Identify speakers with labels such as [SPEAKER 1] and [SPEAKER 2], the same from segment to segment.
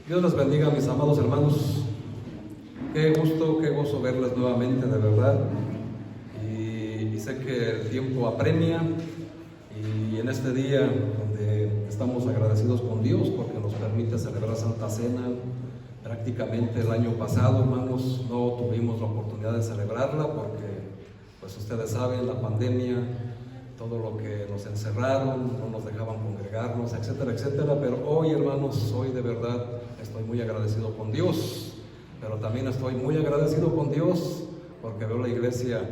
[SPEAKER 1] Dios les bendiga, mis amados hermanos. Qué gusto, qué gozo verles nuevamente, de verdad. Y sé que el tiempo apremia, y en este día donde estamos agradecidos con Dios porque nos permite celebrar Santa Cena. Prácticamente el año pasado, hermanos, no tuvimos la oportunidad de celebrarla porque, pues ustedes saben, la pandemia, todo lo que nos encerraron, no nos dejaban congregarnos, etcétera, etcétera. Pero hoy, hermanos, hoy de verdad estoy muy agradecido con Dios, pero también estoy muy agradecido con Dios porque veo la iglesia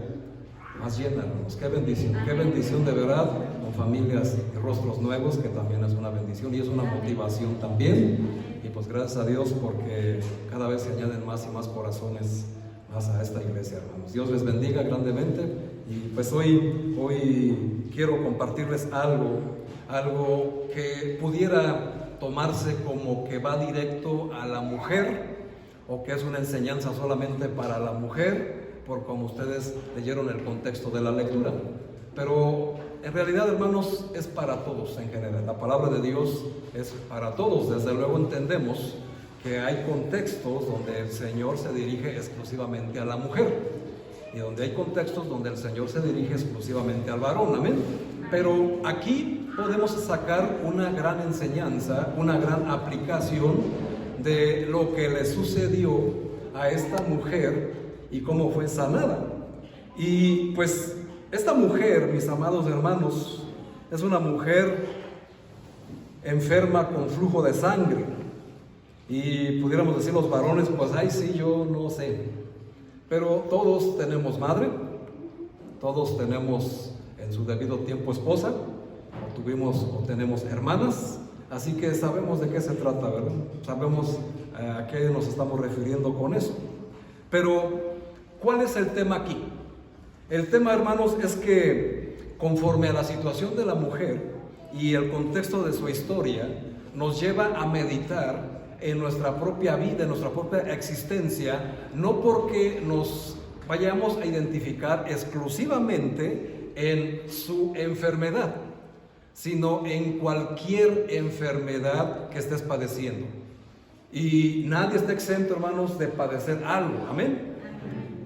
[SPEAKER 1] más llena, hermanos. Qué bendición de verdad, con familias y rostros nuevos, que también es una bendición y es una motivación también. Y pues gracias a Dios porque cada vez se añaden más y más corazones más a esta iglesia, hermanos. Dios les bendiga grandemente. Y pues hoy quiero compartirles algo que pudiera tomarse como que va directo a la mujer, o que es una enseñanza solamente para la mujer, por como ustedes leyeron el contexto de la lectura. Pero en realidad, hermanos, es para todos en general. La palabra de Dios es para todos. Desde luego entendemos que hay contextos donde el Señor se dirige exclusivamente a la mujer, y donde hay contextos donde el Señor se dirige exclusivamente al varón, amén. Pero aquí podemos sacar una gran enseñanza, una gran aplicación de lo que le sucedió a esta mujer y cómo fue sanada. Y pues esta mujer, mis amados hermanos, es una mujer enferma con flujo de sangre. Y pudiéramos decir los varones, pues ay sí, yo no sé. Pero todos tenemos madre, todos tenemos en su debido tiempo esposa, o tenemos hermanas, así que sabemos de qué se trata, ¿verdad? Sabemos a qué nos estamos refiriendo con eso. Pero, ¿cuál es el tema aquí? El tema, hermanos, es que conforme a la situación de la mujer y el contexto de su historia, nos lleva a meditar en nuestra propia vida, en nuestra propia existencia, no porque nos vayamos a identificar exclusivamente en su enfermedad, sino en cualquier enfermedad que estés padeciendo. Y nadie está exento, hermanos, de padecer algo, amén.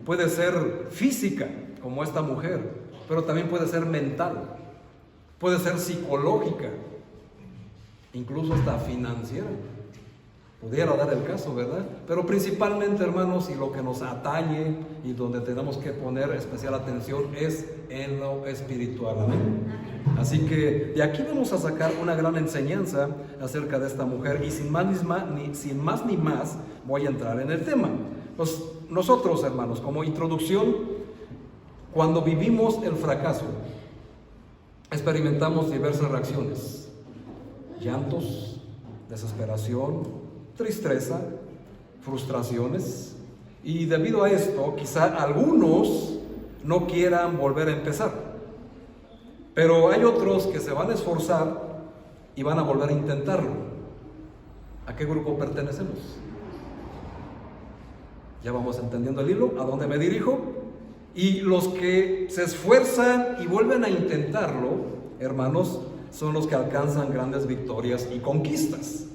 [SPEAKER 1] Puede ser física, como esta mujer, pero también puede ser mental, puede ser psicológica, incluso hasta financiera. Pudiera dar el caso, ¿verdad? Pero principalmente, hermanos, y lo que nos atañe y donde tenemos que poner especial atención es en lo espiritual, amén. Así que de aquí vamos a sacar una gran enseñanza acerca de esta mujer, y sin más ni más voy a entrar en el tema. Pues nosotros, hermanos, como introducción, cuando vivimos el fracaso, experimentamos diversas reacciones: llantos, desesperación, tristeza, frustraciones, y debido a esto quizá algunos no quieran volver a empezar, pero hay otros que se van a esforzar y van a volver a intentarlo. ¿A qué grupo pertenecemos? Ya vamos entendiendo el hilo, a dónde me dirijo. Y los que se esfuerzan y vuelven a intentarlo, hermanos, son los que alcanzan grandes victorias y conquistas.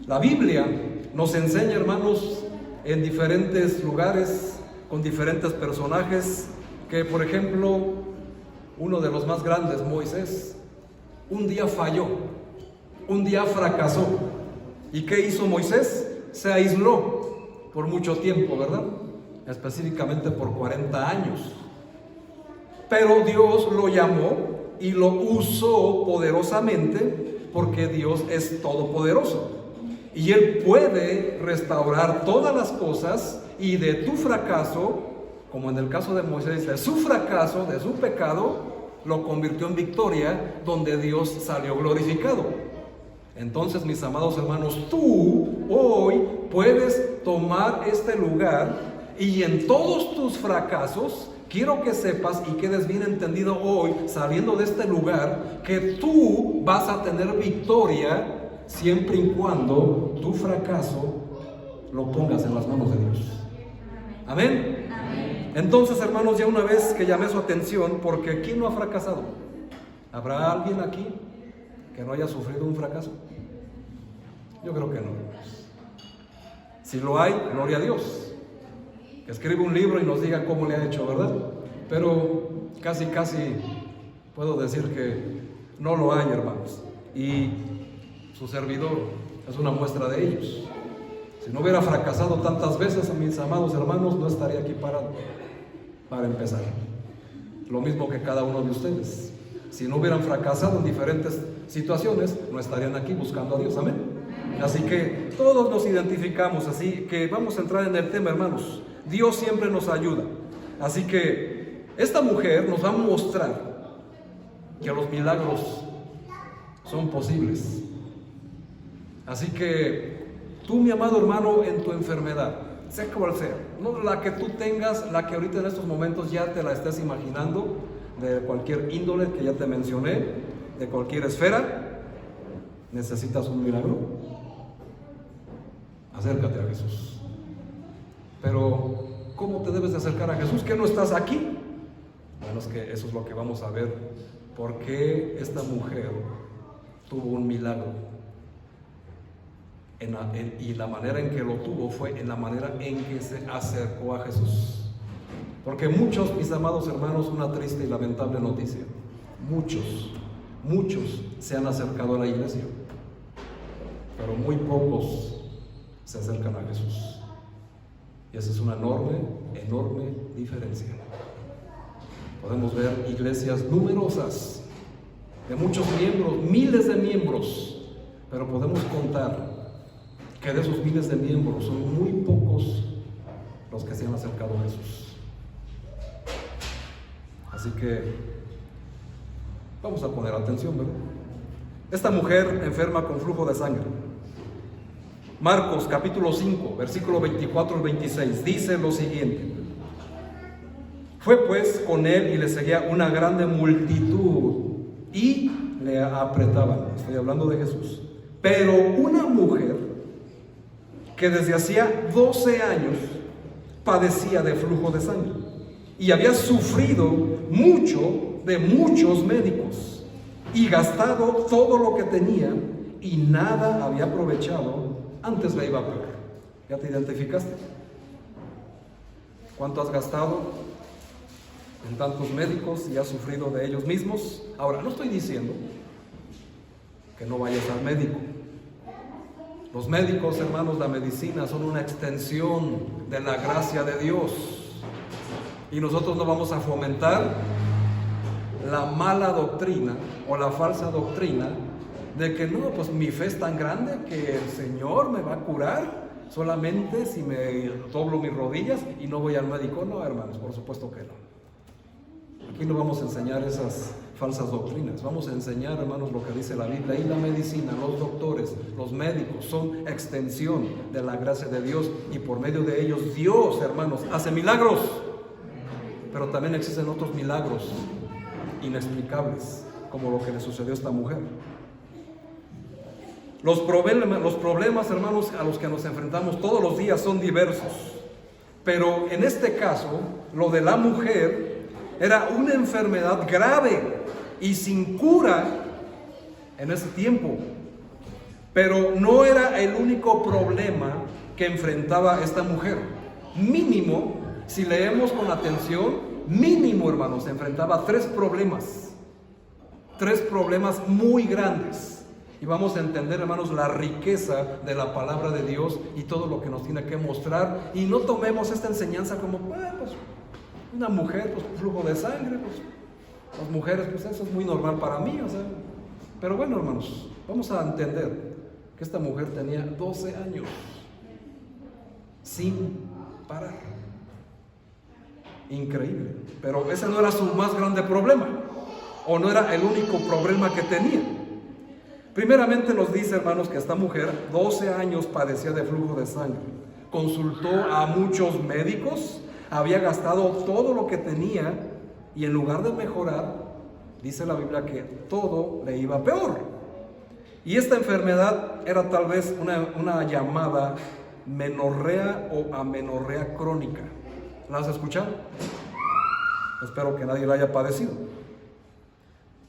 [SPEAKER 1] La Biblia nos enseña, hermanos, en diferentes lugares, con diferentes personajes, que por ejemplo, uno de los más grandes, Moisés, un día falló, un día fracasó. ¿Y qué hizo Moisés? Se aisló por mucho tiempo, ¿verdad? Específicamente por 40 años. Pero Dios lo llamó y lo usó poderosamente, porque Dios es todopoderoso. Y Él puede restaurar todas las cosas, y de tu fracaso, como en el caso de Moisés, de su fracaso, de su pecado, lo convirtió en victoria, donde Dios salió glorificado. Entonces, mis amados hermanos, tú hoy puedes tomar este lugar, y en todos tus fracasos, quiero que sepas y quedes bien entendido hoy, saliendo de este lugar, que tú vas a tener victoria, siempre y cuando tu fracaso lo pongas en las manos de Dios. Amén. Amén. Entonces, hermanos, ya una vez que llamé su atención, porque ¿quién no ha fracasado? ¿Habrá alguien aquí que no haya sufrido un fracaso? Yo creo que no. Si lo hay, gloria a Dios. Que escriba un libro y nos diga cómo le ha hecho, ¿verdad? Pero casi puedo decir que no lo hay, hermanos. Y su servidor es una muestra de ellos. Si no hubiera fracasado tantas veces, mis amados hermanos, no estaría aquí parado, para empezar. Lo mismo que cada uno de ustedes. Si no hubieran fracasado en diferentes situaciones, no estarían aquí buscando a Dios. Amén. Así que todos nos identificamos. Así que vamos a entrar en el tema, hermanos. Dios siempre nos ayuda. Así que esta mujer nos va a mostrar que los milagros son posibles. Así que tú, mi amado hermano, en tu enfermedad, sea cual sea, no la que tú tengas, la que ahorita en estos momentos ya te la estés imaginando, de cualquier índole que ya te mencioné, de cualquier esfera, necesitas un milagro, acércate a Jesús. Pero ¿cómo te debes de acercar a Jesús? ¿Que no estás aquí? Bueno, es que eso es lo que vamos a ver. ¿Por qué esta mujer tuvo un milagro? Y la manera en que lo tuvo fue en la manera en que se acercó a Jesús. Porque muchos, mis amados hermanos, una triste y lamentable noticia, muchos se han acercado a la iglesia, pero muy pocos se acercan a Jesús. Y esa es una enorme diferencia. Podemos ver iglesias numerosas, de muchos miembros, miles de miembros, pero podemos contar que de esos miles de miembros son muy pocos los que se han acercado a Jesús. Así que vamos a poner atención, ¿verdad? Esta mujer enferma con flujo de sangre. Marcos capítulo 5, versículo 24 al 26, dice lo siguiente: fue pues con él y le seguía una grande multitud y le apretaban. Estoy hablando de Jesús. Pero una mujer que desde hacía 12 años padecía de flujo de sangre y había sufrido mucho de muchos médicos y gastado todo lo que tenía y nada había aprovechado, antes le iba peor. ¿Ya te identificaste? ¿Cuánto has gastado en tantos médicos y has sufrido de ellos mismos? Ahora, no estoy diciendo que no vayas al médico. Los médicos, hermanos, la medicina son una extensión de la gracia de Dios. Y nosotros no vamos a fomentar la mala doctrina o la falsa doctrina de que no, pues mi fe es tan grande que el Señor me va a curar solamente si me doblo mis rodillas y no voy al médico. No, hermanos, por supuesto que no. Aquí no vamos a enseñar esas falsas doctrinas. Vamos a enseñar, hermanos, lo que dice la Biblia. Y la medicina, los doctores, los médicos son extensión de la gracia de Dios, y por medio de ellos Dios, hermanos, hace milagros. Pero también existen otros milagros inexplicables, como lo que le sucedió a esta mujer. Los problemas, hermanos, a los que nos enfrentamos todos los días son diversos. Pero en este caso, lo de la mujer era una enfermedad grave y sin cura en ese tiempo. Pero no era el único problema que enfrentaba esta mujer. Mínimo, si leemos con atención, mínimo, hermanos, se enfrentaba tres problemas muy grandes. Y vamos a entender, hermanos, la riqueza de la palabra de Dios y todo lo que nos tiene que mostrar. Y no tomemos esta enseñanza como, pues, una mujer, pues, flujo de sangre, pues, las mujeres, pues eso es muy normal para mí, o sea. Pero bueno, hermanos, vamos a entender que esta mujer tenía 12 años sin parar. Increíble. Pero ese no era su más grande problema, o no era el único problema que tenía. Primeramente nos dice, hermanos, que esta mujer 12 años padecía de flujo de sangre. Consultó a muchos médicos, había gastado todo lo que tenía, y en lugar de mejorar, dice la Biblia que todo le iba peor. Y esta enfermedad era tal vez una llamada menorrea o amenorrea crónica. ¿La has escuchado? Espero que nadie la haya padecido.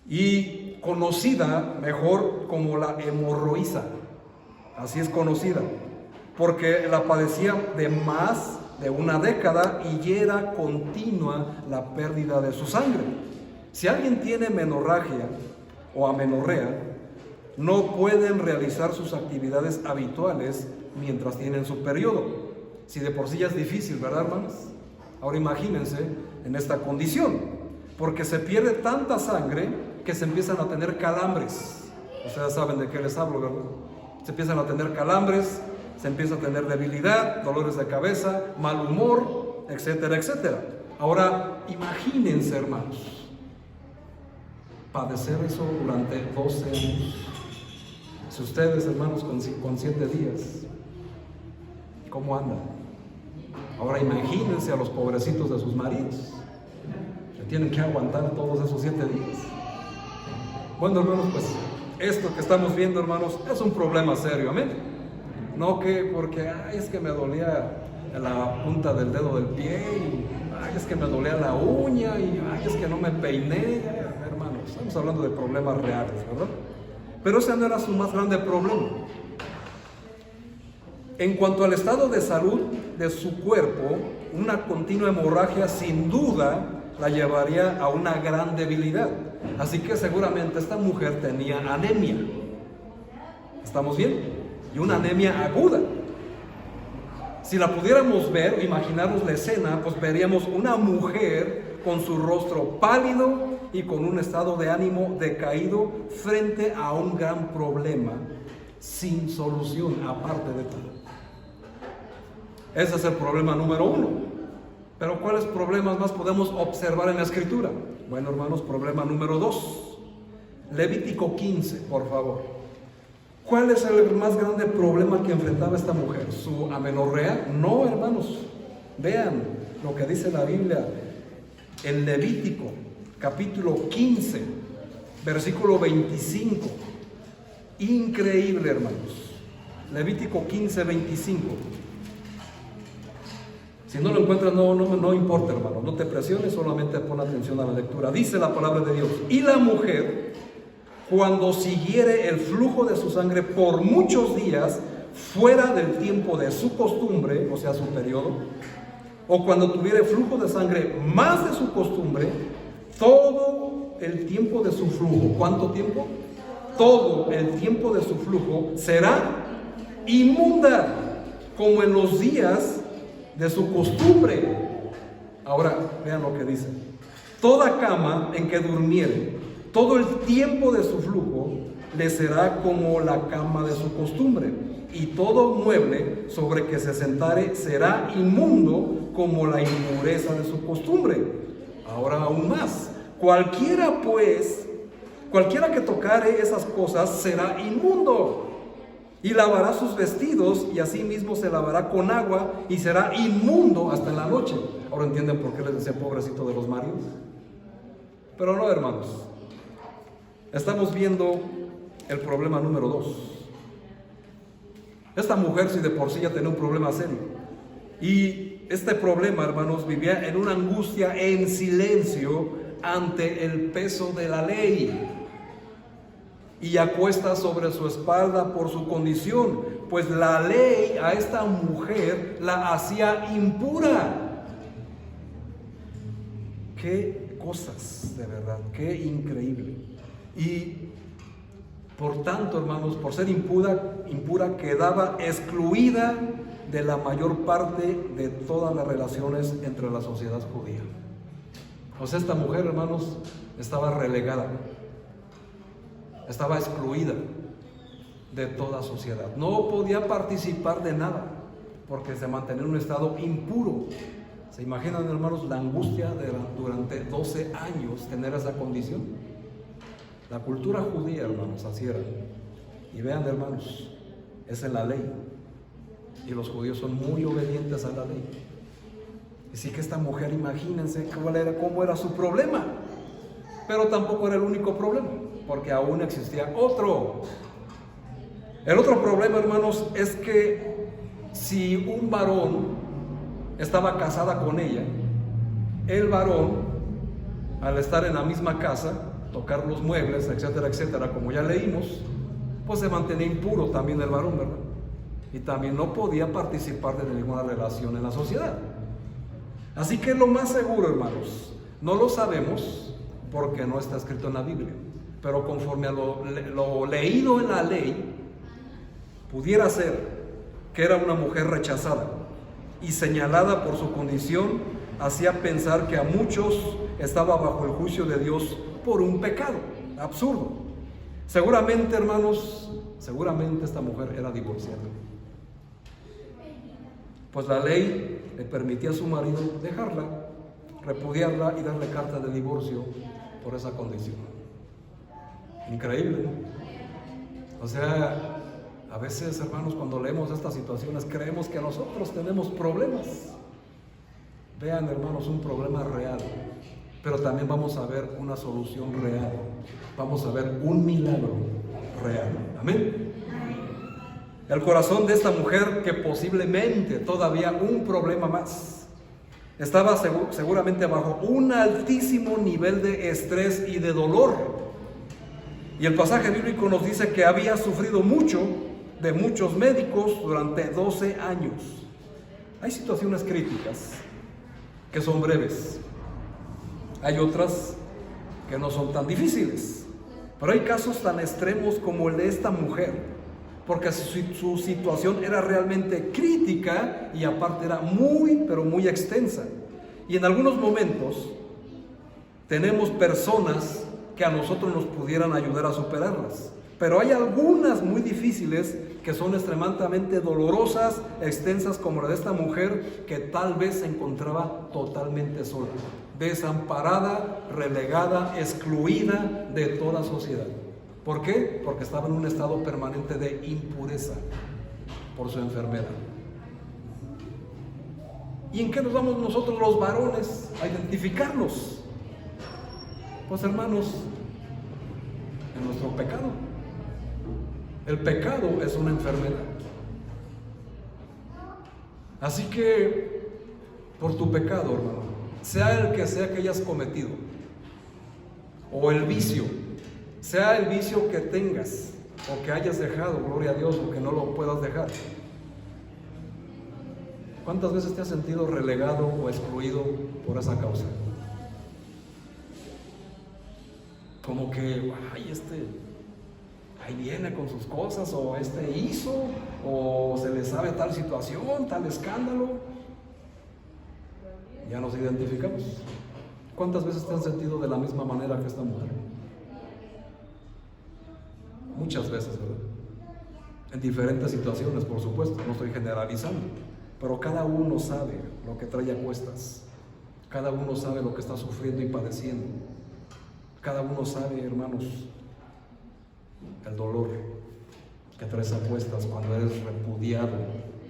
[SPEAKER 1] Y conocida mejor como la hemorroísa, así es conocida. porque la padecía de más de una década y era continua la pérdida de su sangre. Si alguien tiene menorragia o amenorrea, no pueden realizar sus actividades habituales mientras tienen su periodo. Si de por sí ya es difícil, ¿verdad, hermanos? Ahora imagínense en esta condición, porque se pierde tanta sangre que se empiezan a tener calambres. Ustedes saben de qué les hablo, ¿verdad? Se empiezan a tener calambres, se empieza a tener debilidad, dolores de cabeza, mal humor, etcétera, etcétera. Ahora, imagínense, hermanos, padecer eso durante 12 años. Si ustedes, hermanos, con 7 días, ¿cómo andan? Ahora imagínense a los pobrecitos de sus maridos, que tienen que aguantar todos esos 7 días. Bueno, hermanos, pues esto que estamos viendo, hermanos, es un problema serio, amén. No que porque, es que me dolía la punta del dedo del pie, y es que me dolía la uña, y es que no me peiné. Hermanos, estamos hablando de problemas reales, ¿verdad? Pero ese no era su más grande problema. En cuanto al estado de salud de su cuerpo, una continua hemorragia sin duda la llevaría a una gran debilidad. Así que seguramente esta mujer tenía anemia. ¿Estamos bien? Y una anemia aguda. Si la pudiéramos ver, imaginarnos la escena, pues veríamos una mujer con su rostro pálido y con un estado de ánimo decaído frente a un gran problema sin solución, aparte de todo. Ese es el problema número 1. Pero ¿cuáles problemas más podemos observar en la Escritura? Bueno, hermanos, problema número 2. Levítico 15, por favor. ¿Cuál es el más grande problema que enfrentaba esta mujer? ¿Su amenorrea? No, hermanos. Vean lo que dice la Biblia en Levítico, capítulo 15, versículo 25. Increíble, hermanos. Levítico 15, 25. Si no lo encuentras, no importa, hermano. No te presiones, solamente pon atención a la lectura. Dice la palabra de Dios: y la mujer, cuando siguiere el flujo de su sangre por muchos días, fuera del tiempo de su costumbre, o sea, su periodo, o cuando tuviere flujo de sangre más de su costumbre, todo el tiempo de su flujo, ¿cuánto tiempo? Todo el tiempo de su flujo será inmunda, como en los días de su costumbre. Ahora, vean lo que dice: toda cama en que durmiere, todo el tiempo de su flujo, le será como la cama de su costumbre, y todo mueble sobre que se sentare será inmundo como la impureza de su costumbre. Ahora aún más, cualquiera que tocare esas cosas será inmundo, y lavará sus vestidos, y asimismo se lavará con agua, y será inmundo hasta la noche. Ahora entienden por qué les decía pobrecito de los maridos. Pero no, hermanos, estamos viendo el problema número 2. Esta mujer, si de por sí ya tenía un problema serio, y este problema, hermanos, vivía en una angustia en silencio ante el peso de la ley, y acuesta sobre su espalda por su condición, pues la ley a esta mujer la hacía impura. Qué cosas, de verdad, qué increíble. Y por tanto, hermanos, por ser impura quedaba excluida de la mayor parte de todas las relaciones entre la sociedad judía. O sea, esta mujer, hermanos, estaba relegada, estaba excluida de toda sociedad. No podía participar de nada porque se mantenía en un estado impuro. ¿Se imaginan, hermanos, la angustia de durante 12 años tener esa condición? La cultura judía, hermanos, así era. Y vean, hermanos, es en la ley. Y los judíos son muy obedientes a la ley. Así que esta mujer, imagínense cómo era su problema. Pero tampoco era el único problema, porque aún existía otro. El otro problema, hermanos, es que si un varón estaba casada con ella, el varón, al estar en la misma casa, tocar los muebles, etcétera, etcétera, como ya leímos, pues se mantenía impuro también el varón, ¿verdad? y también no podía participar de ninguna relación en la sociedad. Así que lo más seguro, hermanos, no lo sabemos porque no está escrito en la Biblia, pero conforme a lo leído en la ley, pudiera ser que era una mujer rechazada y señalada por su condición, hacía pensar que a muchos estaba bajo el juicio de Dios por un pecado absurdo. Seguramente, hermanos, esta mujer era divorciada, pues la ley le permitía a su marido dejarla, repudiarla y darle carta de divorcio por esa condición. Increíble, ¿no? O sea, a veces, hermanos, cuando leemos estas situaciones creemos que nosotros tenemos problemas. Vean, hermanos, un problema real, pero también vamos a ver una solución real. Vamos a ver un milagro real. Amén. El corazón de esta mujer, que posiblemente todavía un problema más, estaba seguramente bajo un altísimo nivel de estrés y de dolor. Y el pasaje bíblico nos dice que había sufrido mucho de muchos médicos durante 12 años. Hay situaciones críticas que son breves, hay otras que no son tan difíciles, pero hay casos tan extremos como el de esta mujer, porque su situación era realmente crítica y aparte era muy, pero muy extensa. Y en algunos momentos tenemos personas que a nosotros nos pudieran ayudar a superarlas, pero hay algunas muy difíciles que son extremadamente dolorosas, extensas, como la de esta mujer, que tal vez se encontraba totalmente sola, desamparada, relegada, excluida de toda sociedad. ¿Por qué? Porque estaba en un estado permanente de impureza por su enfermedad. ¿Y en qué nos vamos nosotros los varones a identificarnos? Pues, hermanos, en nuestro pecado. El pecado es una enfermedad. Así que, por tu pecado, hermano, sea el que hayas cometido, o el vicio, sea el vicio que tengas, o que hayas dejado, gloria a Dios, o que no lo puedas dejar. ¿Cuántas veces te has sentido relegado o excluido por esa causa? Como que, ay, ahí viene con sus cosas, o hizo, o se le sabe tal situación, tal escándalo. Ya nos identificamos. ¿Cuántas veces te has sentido de la misma manera que esta mujer? Muchas veces, ¿verdad? En diferentes situaciones, por supuesto, no estoy generalizando, pero cada uno sabe lo que trae a cuestas, cada uno sabe lo que está sufriendo y padeciendo, cada uno sabe, hermanos, el dolor que traes a cuestas cuando eres repudiado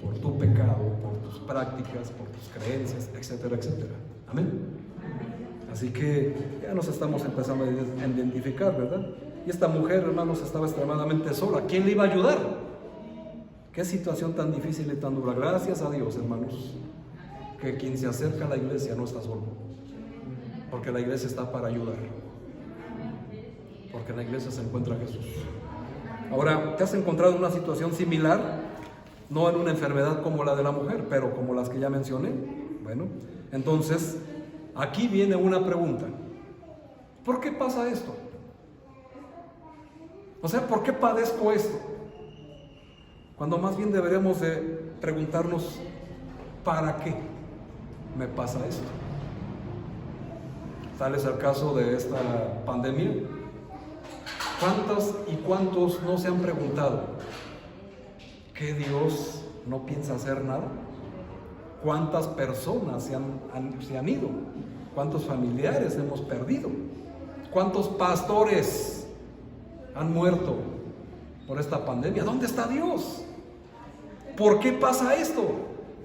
[SPEAKER 1] por tu pecado, por tus prácticas, por tus creencias, etcétera, etcétera. Amén. Así que ya nos estamos empezando a identificar, ¿verdad? Y esta mujer, hermanos, estaba extremadamente sola. ¿Quién le iba a ayudar? Qué situación tan difícil y tan dura. Gracias a Dios, hermanos, que quien se acerca a la iglesia no está solo, porque la iglesia está para ayudar, porque en la iglesia se encuentra Jesús. Ahora, ¿te has encontrado en una situación similar? No en una enfermedad como la de la mujer, pero como las que ya mencioné. Bueno, entonces, aquí viene una pregunta. ¿Por qué pasa esto? O sea, ¿por qué padezco esto? Cuando más bien deberíamos de preguntarnos, ¿para qué me pasa esto? Tal es el caso de esta pandemia. ¿Cuántas y cuántos no se han preguntado que Dios no piensa hacer nada? ¿Cuántas personas se han ido? ¿Cuántos familiares hemos perdido? ¿Cuántos pastores han muerto por esta pandemia? ¿Dónde está Dios? ¿Por qué pasa esto?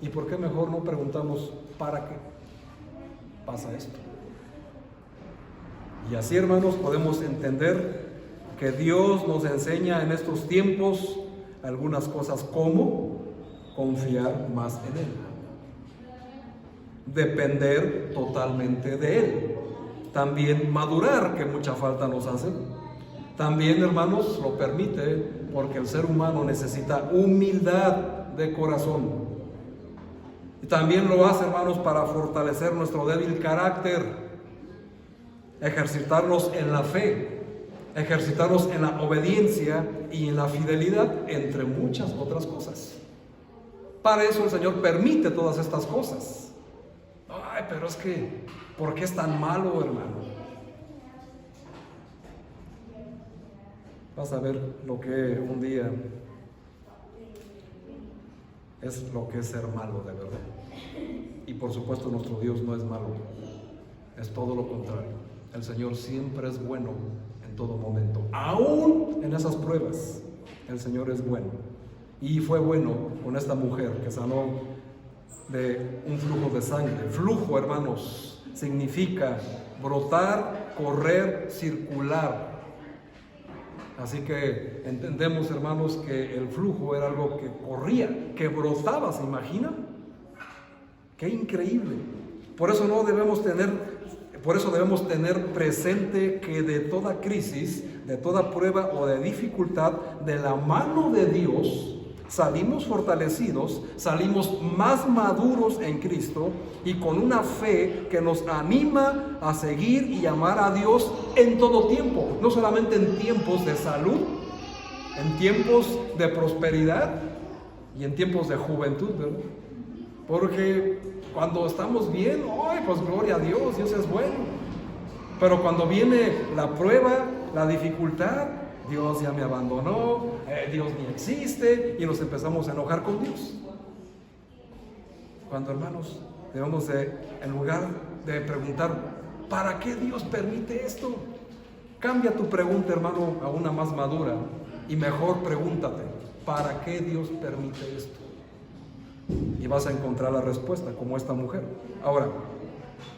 [SPEAKER 1] ¿Y por qué mejor no preguntamos para qué pasa esto? Y así, hermanos, podemos entender que Dios nos enseña en estos tiempos algunas cosas, como confiar más en Él, depender totalmente de Él, también madurar, que mucha falta nos hace. También, hermanos, lo permite porque el ser humano necesita humildad de corazón. Y también lo hace, hermanos, para fortalecer nuestro débil carácter, ejercitarnos en la fe, ejercitarnos en la obediencia y en la fidelidad, entre muchas otras cosas. Para eso el Señor permite todas estas cosas. Ay, pero es que, ¿por qué es tan malo, hermano? Vas a ver lo que un día es lo que es ser malo de verdad. Y por supuesto nuestro Dios no es malo, es todo lo contrario. El Señor siempre es bueno en todo momento, aún en esas pruebas. El Señor es bueno. Y fue bueno con esta mujer que sanó de un flujo de sangre. Flujo, hermanos, significa brotar, correr, circular. Así que entendemos, hermanos, que el flujo era algo que corría, que brotaba, ¿se imaginan? ¡Qué increíble! Por eso debemos tener presente que de toda crisis, de toda prueba o de dificultad, de la mano de Dios, salimos fortalecidos, salimos más maduros en Cristo y con una fe que nos anima a seguir y amar a Dios en todo tiempo, no solamente en tiempos de salud, en tiempos de prosperidad y en tiempos de juventud, ¿verdad? Porque cuando estamos bien, ¡ay, pues gloria a Dios, Dios es bueno! Pero cuando viene la prueba, la dificultad, Dios ya me abandonó, Dios ni existe, y nos empezamos a enojar con Dios. Cuando, hermanos, debemos de, en lugar de preguntar, ¿para qué Dios permite esto? Cambia tu pregunta, hermano, a una más madura, y mejor pregúntate, ¿para qué Dios permite esto? Y vas a encontrar la respuesta, como esta mujer. Ahora,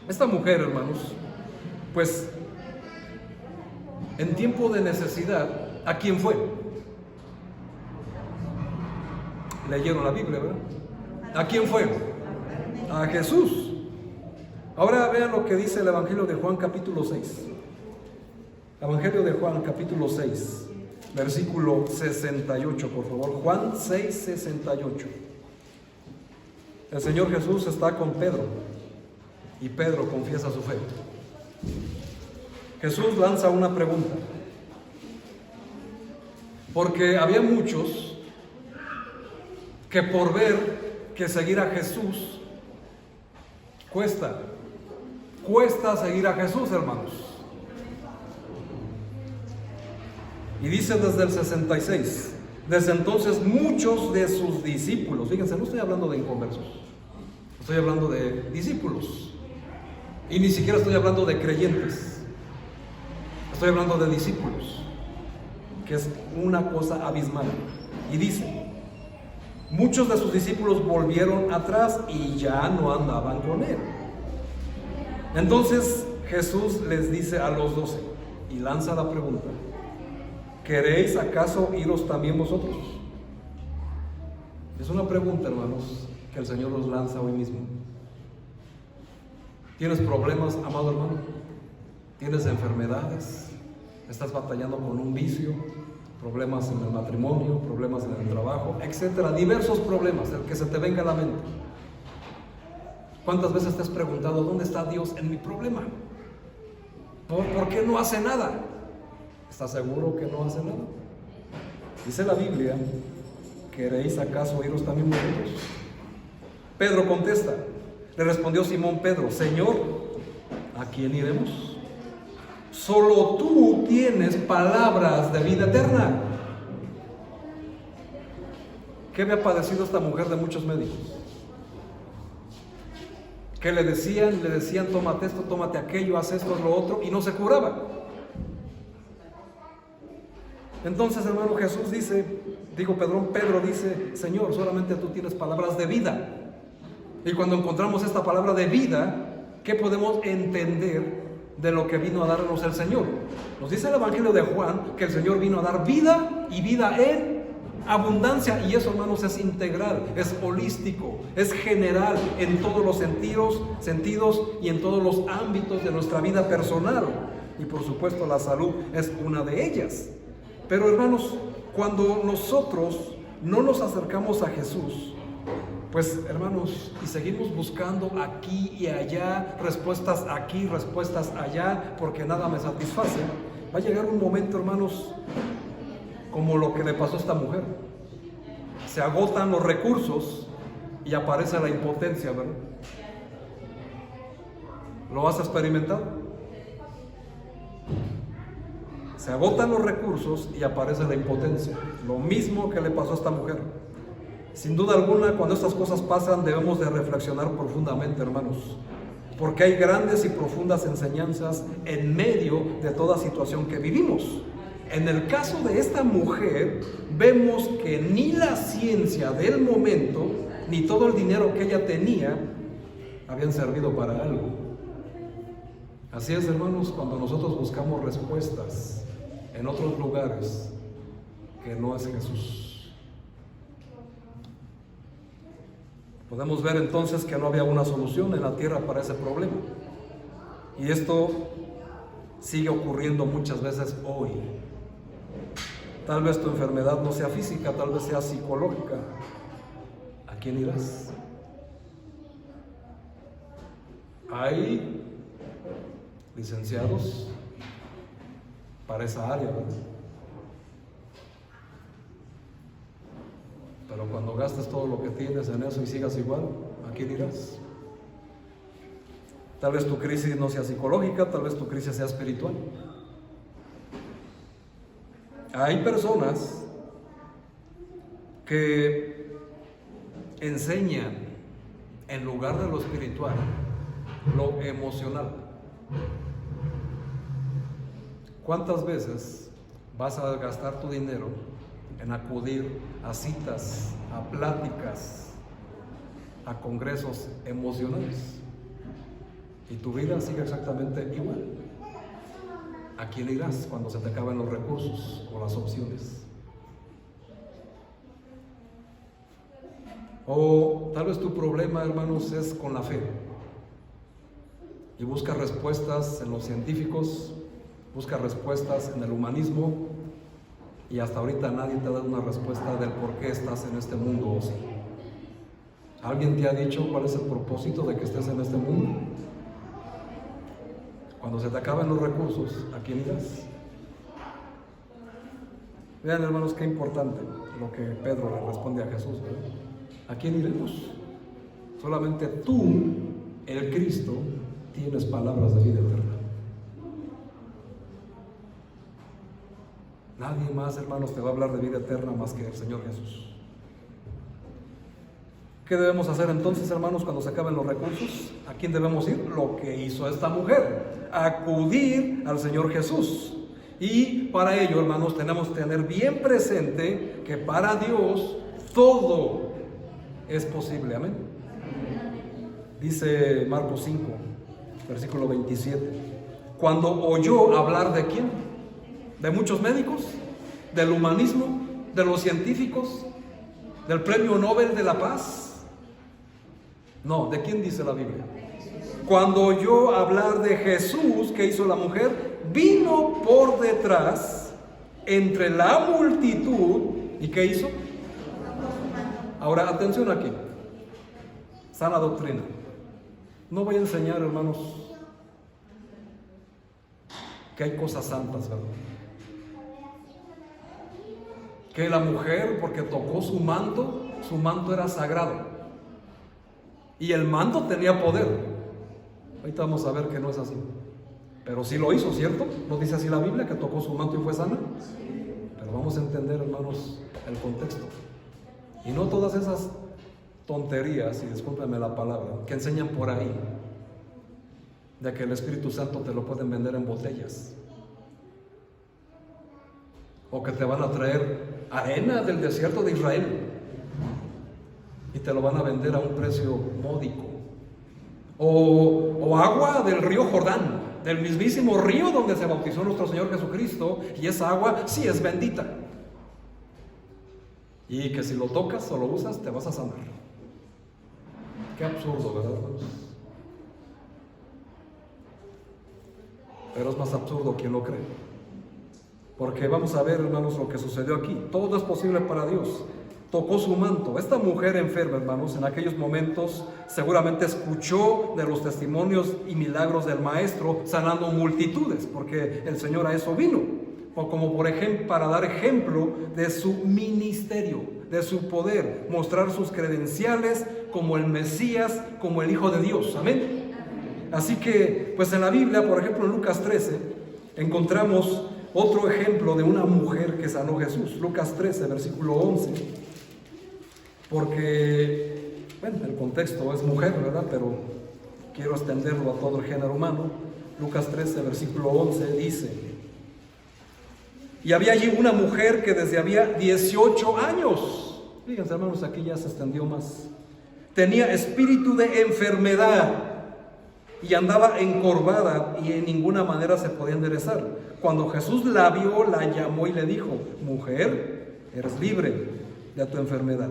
[SPEAKER 1] esta mujer, hermanos, pues, en tiempo de necesidad, ¿a quién fue? Leyeron la Biblia, ¿verdad? ¿A quién fue? A Jesús. Ahora vean lo que dice el Evangelio de Juan capítulo 6. Evangelio de Juan capítulo 6, versículo 68, por favor. Juan 6, 68. El Señor Jesús está con Pedro y Pedro confiesa su fe. Jesús lanza una pregunta, porque había muchos que por ver que seguir a Jesús cuesta seguir a Jesús, hermanos. Y dice desde el 66, desde entonces muchos de sus discípulos, fíjense, no estoy hablando de inconversos, estoy hablando de discípulos, y ni siquiera estoy hablando de creyentes, estoy hablando de discípulos, que es una cosa abismal. Y dice, muchos de sus discípulos volvieron atrás y ya no andaban con él. Entonces Jesús les dice a los 12 y lanza la pregunta, ¿queréis acaso iros también vosotros? Es una pregunta, hermanos, que el Señor nos lanza hoy mismo. ¿Tienes problemas, amado hermano? ¿Tienes enfermedades? ¿Estás batallando con un vicio? ¿Problemas en el matrimonio? ¿Problemas en el trabajo? Etcétera. Diversos problemas, el que se te venga a la mente. ¿Cuántas veces te has preguntado dónde está Dios en mi problema? ¿Por qué no hace nada? ¿Estás seguro que no hace nada? Dice la Biblia, ¿queréis acaso iros también vosotros? Pedro contesta, le respondió Simón Pedro, Señor, ¿a quién iremos? Solo tú tienes palabras de vida eterna. ¿Qué había padecido esta mujer de muchos médicos? Que le decían, tómate esto, tómate aquello, haz esto, haz lo otro, y no se curaba. Entonces, hermano, Pedro dice, Señor, solamente tú tienes palabras de vida. Y cuando encontramos esta palabra de vida, ¿qué podemos entender de lo que vino a darnos el Señor? Nos dice el Evangelio de Juan que el Señor vino a dar vida y vida en abundancia, y eso, hermanos, es integral, es holístico, es general en todos los sentidos y en todos los ámbitos de nuestra vida personal, y por supuesto la salud es una de ellas. Pero, hermanos, cuando nosotros no nos acercamos a Jesús, pues hermanos, y seguimos buscando aquí y allá, respuestas aquí, respuestas allá, porque nada me satisface, va a llegar un momento, hermanos, como lo que le pasó a esta mujer. Se agotan los recursos y aparece la impotencia, ¿verdad? ¿Lo has experimentado? Se agotan los recursos y aparece la impotencia. Lo mismo que le pasó a esta mujer. Sin duda alguna, cuando estas cosas pasan, debemos de reflexionar profundamente, hermanos, porque hay grandes y profundas enseñanzas en medio de toda situación que vivimos. En el caso de esta mujer, vemos que ni la ciencia del momento, ni todo el dinero que ella tenía, habían servido para algo. Así es, hermanos, cuando nosotros buscamos respuestas en otros lugares que no es Jesús. Podemos ver entonces que no había una solución en la tierra para ese problema. Y esto sigue ocurriendo muchas veces hoy. Tal vez tu enfermedad no sea física, tal vez sea psicológica. ¿A quién irás? Hay licenciados para esa área, ¿verdad? Pero cuando gastes todo lo que tienes en eso y sigas igual, ¿a quién irás? Tal vez tu crisis no sea psicológica, tal vez tu crisis sea espiritual. Hay personas que enseñan en lugar de lo espiritual, lo emocional. ¿Cuántas veces vas a gastar tu dinero en acudir a citas, a pláticas, a congresos emocionales? Y tu vida sigue exactamente igual. ¿A quién irás cuando se te acaben los recursos o las opciones? O tal vez tu problema, hermanos, es con la fe y busca respuestas en los científicos, busca respuestas en el humanismo, y hasta ahorita nadie te ha dado una respuesta del por qué estás en este mundo. ¿O sí? ¿Alguien te ha dicho cuál es el propósito de que estés en este mundo? Cuando se te acaben los recursos, ¿a quién irás? Vean, hermanos, qué importante lo que Pedro le responde a Jesús, ¿verdad? ¿A quién iremos? Solamente tú, el Cristo, tienes palabras de vida eterna. Nadie más, hermanos, te va a hablar de vida eterna más que el Señor Jesús. ¿Qué debemos hacer entonces, hermanos, cuando se acaben los recursos? ¿A quién debemos ir? Lo que hizo esta mujer, acudir al Señor Jesús. Y para ello, hermanos, tenemos que tener bien presente que para Dios todo es posible. Amén. Dice Marcos 5, versículo 27. Cuando oyó hablar de quién, de muchos médicos, del humanismo, de los científicos, del premio Nobel de la Paz. No, ¿de quién dice la Biblia? Cuando oyó hablar de Jesús, ¿qué hizo la mujer? Vino por detrás, entre la multitud, ¿y qué hizo? Ahora, atención aquí. Sana doctrina. No voy a enseñar, hermanos, que hay cosas santas, ¿verdad? Que la mujer, porque tocó su manto era sagrado. Y el manto tenía poder. Ahorita vamos a ver que no es así. Pero sí lo hizo, ¿cierto? ¿No dice así la Biblia, que tocó su manto y fue sana? Pero vamos a entender, hermanos, el contexto. Y no todas esas tonterías, y discúlpenme la palabra, que enseñan por ahí, de que el Espíritu Santo te lo pueden vender en botellas. O que te van a traer arena del desierto de Israel y te lo van a vender a un precio módico. O agua del río Jordán, del mismísimo río donde se bautizó nuestro Señor Jesucristo, y esa agua sí es bendita. Y que si lo tocas o lo usas, te vas a sanar. Qué absurdo, ¿verdad, hermanos? Pero es más absurdo quien lo cree. Porque vamos a ver, hermanos, lo que sucedió aquí. Todo es posible para Dios. tocó su manto. Esta mujer enferma, hermanos, en aquellos momentos seguramente escuchó de los testimonios y milagros del Maestro sanando multitudes, porque el Señor a eso vino, como por ejemplo para dar ejemplo de su ministerio, de su poder, mostrar sus credenciales como el Mesías, como el Hijo de Dios. Amén. Así que, pues en la Biblia, por ejemplo en Lucas 13, encontramos otro ejemplo de una mujer que sanó Jesús. Lucas 13, versículo 11. Porque, bueno, el contexto es mujer, ¿verdad? Pero quiero extenderlo a todo el género humano. Lucas 13, versículo 11 dice: y había allí una mujer que desde había 18 años, fíjense hermanos, aquí ya se extendió más, tenía espíritu de enfermedad y andaba encorvada y en ninguna manera se podía enderezar. Cuando Jesús la vio, la llamó y le dijo: mujer, eres libre de tu enfermedad.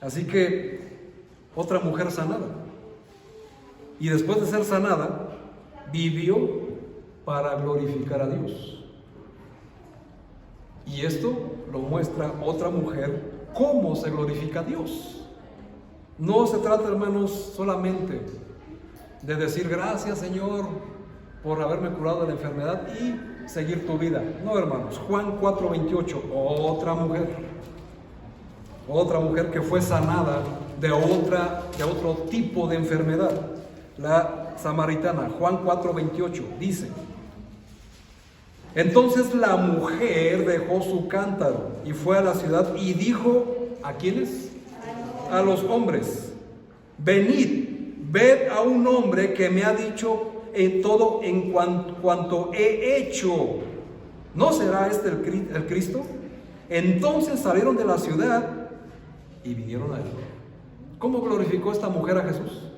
[SPEAKER 1] Así que otra mujer sanada, y después de ser sanada vivió para glorificar a Dios. Y esto lo muestra otra mujer, cómo se glorifica a Dios. No se trata, hermanos, solamente de decir gracias Señor por haberme curado de la enfermedad y seguir tu vida. No, hermanos. Juan 4:28, otra mujer que fue sanada de otro tipo de enfermedad, la samaritana. Juan 4:28 dice: entonces la mujer dejó su cántaro y fue a la ciudad y dijo, ¿a quiénes? A los hombres: venid, ved a un hombre que me ha dicho en todo en cuanto he hecho. ¿No será este el Cristo? Entonces salieron de la ciudad y vinieron a él. ¿Cómo glorificó esta mujer a Jesús?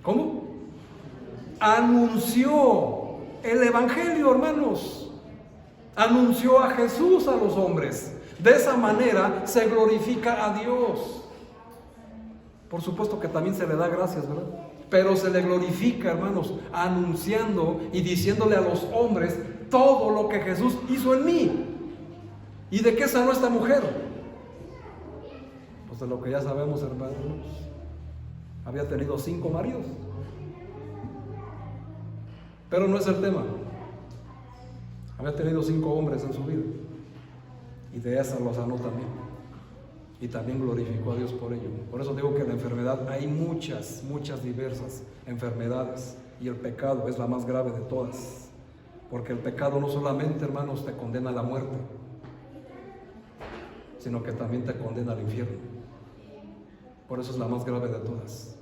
[SPEAKER 1] ¿Cómo? Anunció el evangelio, hermanos. Anunció a Jesús a los hombres. De esa manera se glorifica a Dios. Por supuesto que también se le da gracias, ¿verdad? Pero se le glorifica, hermanos, anunciando y diciéndole a los hombres todo lo que Jesús hizo en mí. ¿Y de qué sanó esta mujer? Pues de lo que ya sabemos, hermanos. Había tenido 5 maridos. Pero no es el tema. Había tenido 5 hombres en su vida. Y de esa lo sanó también. Y también glorificó a Dios por ello. Por eso digo que la enfermedad, hay muchas diversas enfermedades. Y el pecado es la más grave de todas. Porque el pecado no solamente, hermanos, te condena a la muerte, sino que también te condena al infierno. Por eso es la más grave de todas.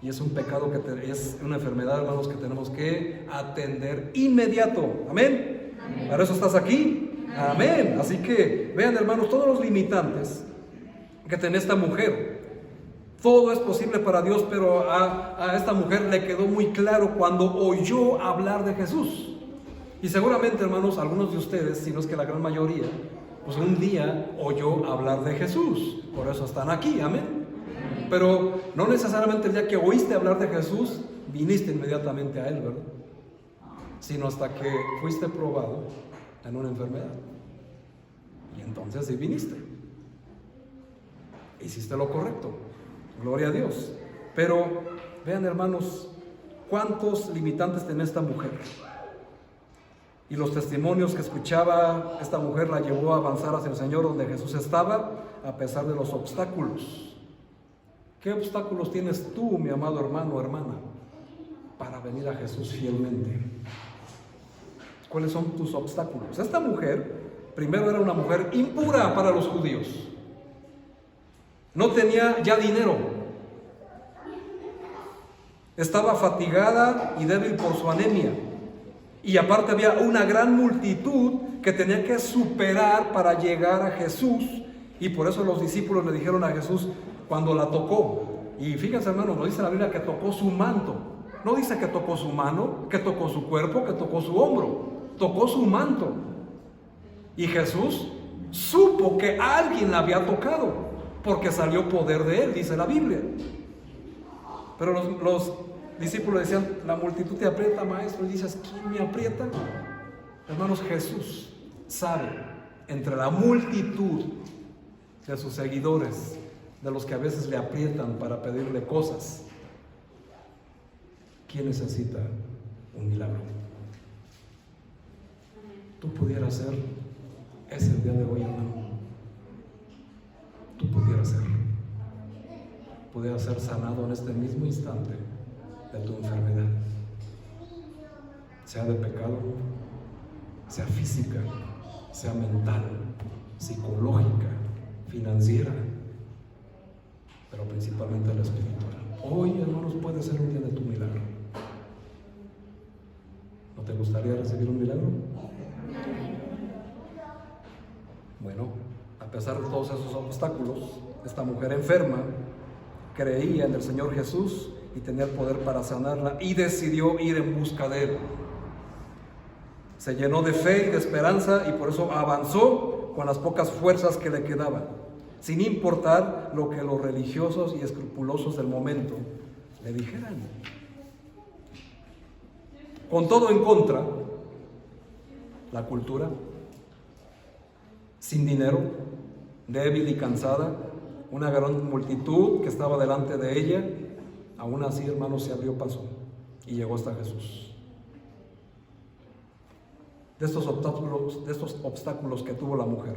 [SPEAKER 1] Y es un pecado es una enfermedad, hermanos, que tenemos que atender inmediato. ¿Amén? Amén. ¿Para eso estás aquí? Amén. Amén. Así que vean, hermanos, todos los limitantes que tiene esta mujer. Todo es posible para Dios, pero a esta mujer le quedó muy claro cuando oyó hablar de Jesús. Y seguramente, hermanos, algunos de ustedes, si no es que la gran mayoría, pues un día oyó hablar de Jesús. Por eso están aquí. Amén. Pero no necesariamente el día que oíste hablar de Jesús, viniste inmediatamente a Él, ¿verdad? Sino hasta que fuiste probado en una enfermedad. Y entonces sí viniste. Hiciste lo correcto. Gloria a Dios. Pero vean, hermanos, cuántos limitantes tenía esta mujer. Y los testimonios que escuchaba esta mujer la llevó a avanzar hacia el Señor donde Jesús estaba, a pesar de los obstáculos. ¿Qué obstáculos tienes tú, mi amado hermano o hermana, para venir a Jesús fielmente? ¿Cuáles son tus obstáculos? Esta mujer, primero, era una mujer impura para los judíos. No tenía ya dinero. Estaba fatigada y débil por su anemia. Y aparte había una gran multitud que tenía que superar para llegar a Jesús. Y por eso los discípulos le dijeron a Jesús cuando la tocó. Y fíjense, hermanos, no dice la Biblia que tocó su manto. No dice que tocó su mano, que tocó su cuerpo, que tocó su hombro. Tocó su manto. Y Jesús supo que alguien la había tocado, porque salió poder de él, dice la Biblia. Pero los discípulos decían, la multitud te aprieta, maestro. Y dices, ¿quién me aprieta? Hermanos, Jesús sabe entre la multitud de sus seguidores, de los que a veces le aprietan para pedirle cosas. ¿Quién necesita un milagro? Tú pudieras ser ese el día de hoy, hermano. Tú pudieras ser sanado en este mismo instante de tu enfermedad, sea de pecado, sea física, sea mental, psicológica, financiera, pero principalmente la espiritual. Hoy, hermanos, puede ser un día de tu milagro. ¿No te gustaría recibir un milagro? Bueno, a pesar de todos esos obstáculos, esta mujer enferma creía en el Señor Jesús y tenía el poder para sanarla y decidió ir en busca de Él. Se llenó de fe y de esperanza y por eso avanzó con las pocas fuerzas que le quedaban, sin importar lo que los religiosos y escrupulosos del momento le dijeran. Con todo en contra, la cultura, sin dinero, débil y cansada, una gran multitud que estaba delante de ella, aún así, hermanos, se abrió paso y llegó hasta Jesús. De estos obstáculos que tuvo la mujer,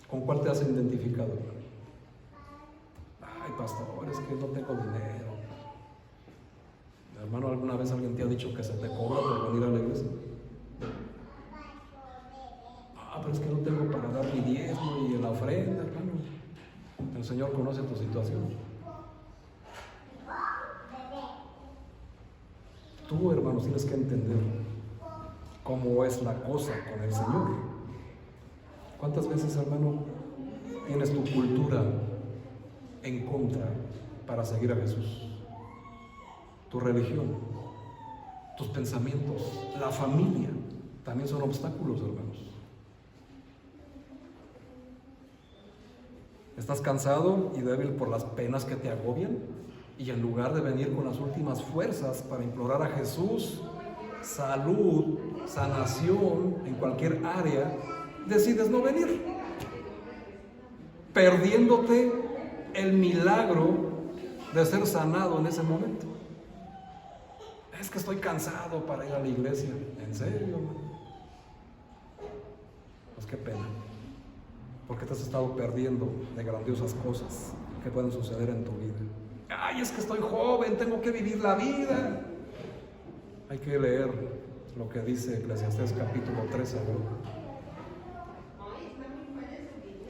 [SPEAKER 1] ¿con cuál te has identificado? Ay, pastor, es que no tengo dinero. Hermano, ¿alguna vez alguien te ha dicho que se te cobra por venir a la iglesia? Pero es que no tengo para dar mi diezmo y la ofrenda, hermano. El Señor conoce tu situación. Tú, hermano, tienes que entender cómo es la cosa con el Señor. ¿Cuántas veces, hermano, tienes tu cultura en contra para seguir a Jesús? Tu religión, tus pensamientos, la familia, también son obstáculos, hermanos. ¿Estás cansado y débil por las penas que te agobian? Y en lugar de venir con las últimas fuerzas para implorar a Jesús salud, sanación en cualquier área, decides no venir, perdiéndote el milagro de ser sanado en ese momento. Es que estoy cansado para ir a la iglesia. ¿En serio? Pues qué pena, porque te has estado perdiendo de grandiosas cosas que pueden suceder en tu vida. Ay, es que estoy joven, tengo que vivir la vida. Hay que leer lo que dice Eclesiastés capítulo 13, ¿verdad?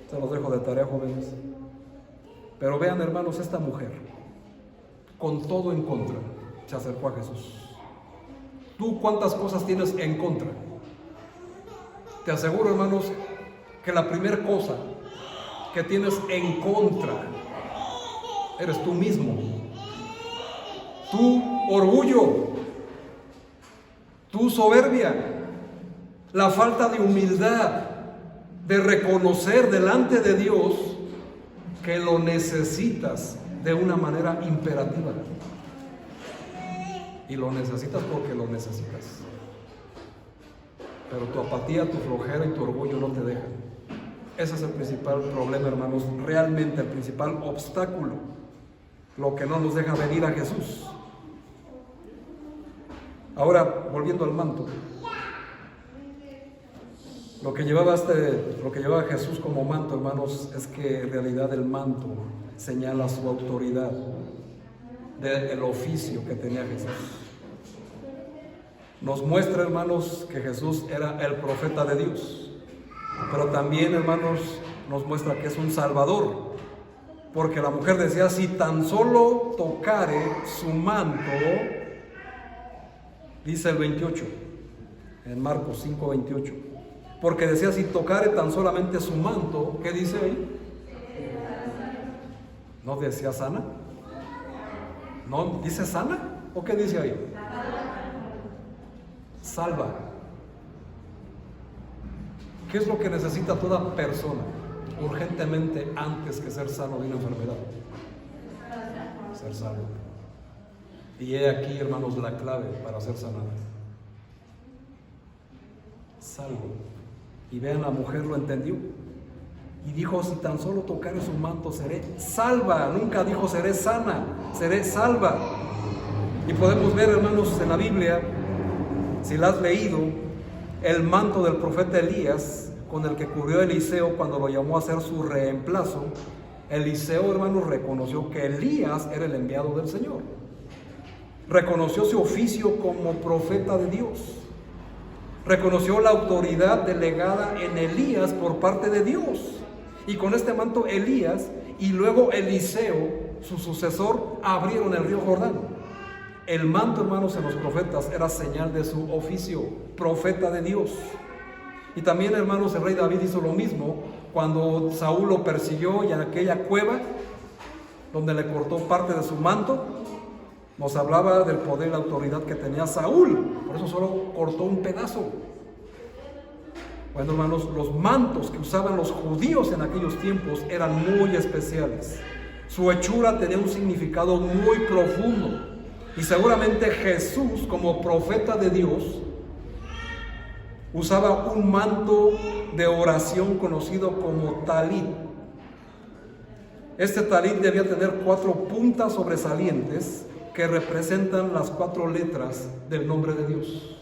[SPEAKER 1] Se los dejo de tarea, jóvenes. Pero vean, hermanos, esta mujer, con todo en contra, se acercó a Jesús. ¿Tú cuántas cosas tienes en contra? Te aseguro, hermanos, que la primera cosa que tienes en contra eres tú mismo. Tu orgullo, tu soberbia, la falta de humildad, de reconocer delante de Dios que lo necesitas de una manera imperativa. Y lo necesitas porque lo necesitas. Pero tu apatía, tu flojera y tu orgullo no te dejan. Ese es el principal problema, hermanos, realmente el principal obstáculo, lo que no nos deja venir a Jesús. Ahora, volviendo al manto, lo que llevaba Jesús como manto, hermanos, es que en realidad el manto señala su autoridad del oficio que tenía Jesús. Nos muestra, hermanos, que Jesús era el profeta de Dios, pero también, hermanos, nos muestra que es un salvador, porque la mujer decía: si tan solo tocare su manto, dice el 28, en Marcos 5:28, porque decía: si tocare tan solamente su manto, ¿qué dice ahí? ¿No decía sana? ¿No dice sana? ¿O qué dice ahí? Salva. ¿Qué es lo que necesita toda persona urgentemente antes que ser sano de una enfermedad? Ser salvo. Y he aquí, hermanos, la clave para ser sanada. Salvo. Y vean, la mujer lo entendió. y dijo: si tan solo tocare su manto seré salva. Nunca dijo seré sana, seré salva. Y podemos ver, hermanos, en la Biblia, si la has leído, el manto del profeta Elías, con el que cubrió Eliseo cuando lo llamó a hacer su reemplazo. Eliseo, hermanos, reconoció que Elías era el enviado del Señor. Reconoció su oficio como profeta de Dios. Reconoció la autoridad delegada en Elías por parte de Dios. Y con este manto Elías y luego Eliseo, su sucesor, abrieron el río Jordán. El manto, hermanos, en los profetas era señal de su oficio, profeta de Dios. Y también, hermanos, el rey David hizo lo mismo cuando Saúl lo persiguió, y en aquella cueva donde le cortó parte de su manto, nos hablaba del poder y la autoridad que tenía Saúl. Por eso solo cortó un pedazo. Bueno, hermanos, los mantos que usaban los judíos en aquellos tiempos eran muy especiales. Su hechura tenía un significado muy profundo. Y seguramente Jesús, como profeta de Dios, usaba un manto de oración conocido como talit. Este talit debía tener 4 puntas sobresalientes que representan las 4 letras del nombre de Dios.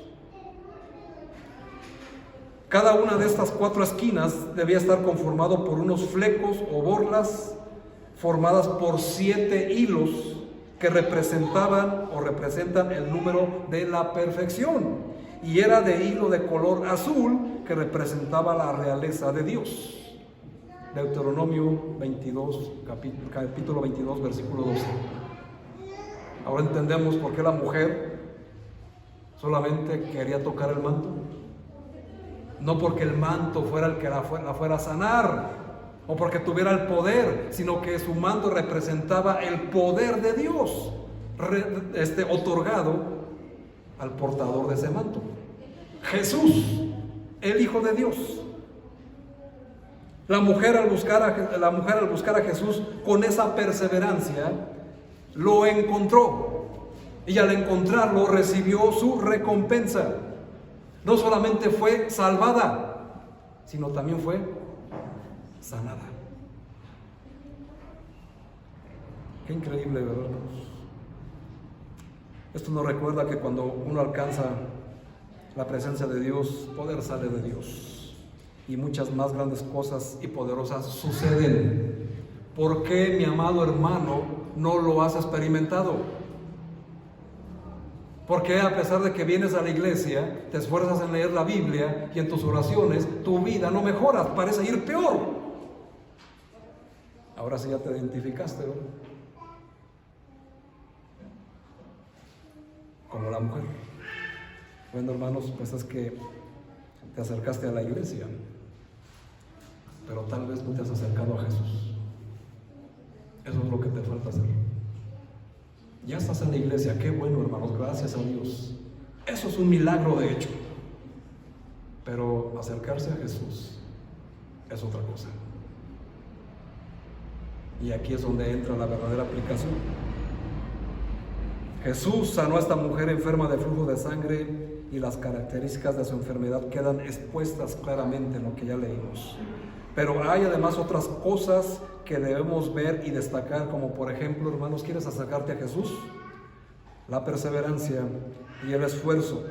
[SPEAKER 1] Cada una de estas 4 esquinas debía estar conformado por unos flecos o borlas formadas por 7 hilos que representaban o representan el número de la perfección. Y era de hilo de color azul que representaba la realeza de Dios. Deuteronomio 22, capítulo 22, versículo 12. Ahora entendemos por qué la mujer solamente quería tocar el manto. No porque el manto fuera el que la fuera a sanar, o porque tuviera el poder, sino que su manto representaba el poder de Dios, otorgado al portador de ese manto, Jesús, el Hijo de Dios. La mujer al buscar a Jesús con esa perseverancia, lo encontró, y al encontrarlo recibió su recompensa. No solamente fue salvada, sino también fue sanada. Qué increíble, ¿verdad? Esto nos recuerda que cuando uno alcanza la presencia de Dios, poder sale de Dios, y muchas más grandes cosas y poderosas suceden. ¿Por qué, mi amado hermano, no lo has experimentado? Porque a pesar de que vienes a la iglesia, te esfuerzas en leer la Biblia y en tus oraciones, tu vida no mejora, parece ir peor. Ahora sí ya te identificaste, ¿verdad? Como la mujer. Bueno, hermanos, pues es que te acercaste a la iglesia, pero tal vez no te has acercado a Jesús. Eso es lo que te falta hacer. Ya estás en la iglesia, qué bueno, hermanos, gracias a Dios. Eso es un milagro, de hecho. Pero acercarse a Jesús es otra cosa. Y aquí es donde entra la verdadera aplicación. Jesús sanó a esta mujer enferma de flujo de sangre, y las características de su enfermedad quedan expuestas claramente en lo que ya leímos. Pero hay además otras cosas que debemos ver y destacar, como por ejemplo, hermanos, ¿quieres acercarte a Jesús? La perseverancia y el esfuerzo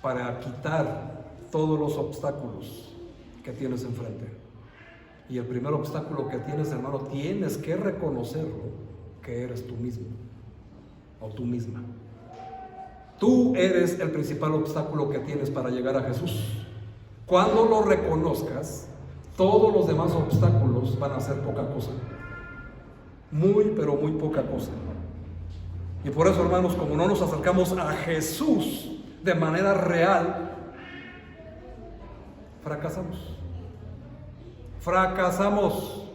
[SPEAKER 1] para quitar todos los obstáculos que tienes enfrente. Y el primer obstáculo que tienes, hermano, tienes que reconocerlo, que eres tú mismo o tú misma. Tú eres el principal obstáculo que tienes para llegar a Jesús. Cuando lo reconozcas, todos los demás obstáculos van a ser poca cosa. Muy, pero muy poca cosa. Y por eso, hermanos, como no nos acercamos a Jesús de manera real, fracasamos. Fracasamos.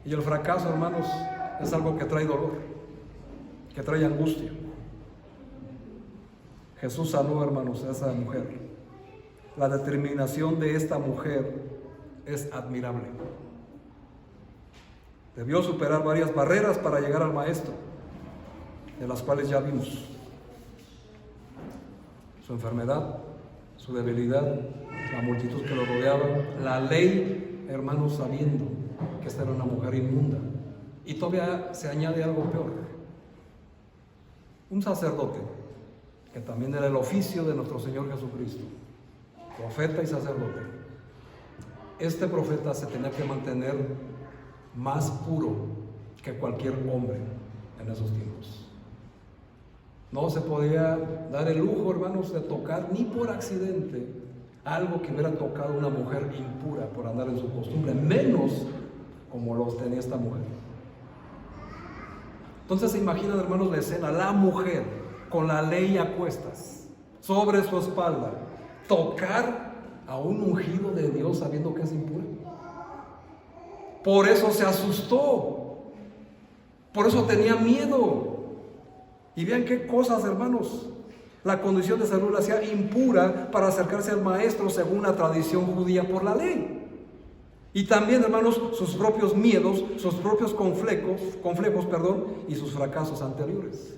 [SPEAKER 1] Y el fracaso, hermanos, es algo que trae dolor, que trae angustia. Jesús sanó, hermanos, a esa mujer. La determinación de esta mujer es admirable. Debió superar varias barreras para llegar al Maestro, de las cuales ya vimos: su enfermedad, su debilidad, la multitud que lo rodeaba, la ley, hermanos, sabiendo que esta era una mujer inmunda. Y todavía se añade algo peor. Un sacerdote, que también era el oficio de nuestro Señor Jesucristo, profeta y sacerdote. Este profeta se tenía que mantener más puro que cualquier hombre en esos tiempos. No se podía dar el lujo, hermanos, de tocar ni por accidente algo que hubiera tocado una mujer impura por andar en su costumbre, menos como los tenía esta mujer. Entonces se imaginan, hermanos, la escena, la mujer con la ley a cuestas, sobre su espalda, tocar a un ungido de Dios sabiendo que es impura. Por eso se asustó, por eso tenía miedo. Y vean qué cosas, hermanos. La condición de salud la hacía impura para acercarse al maestro según la tradición judía por la ley. Y también, hermanos, sus propios miedos, sus propios conflictos, y sus fracasos anteriores.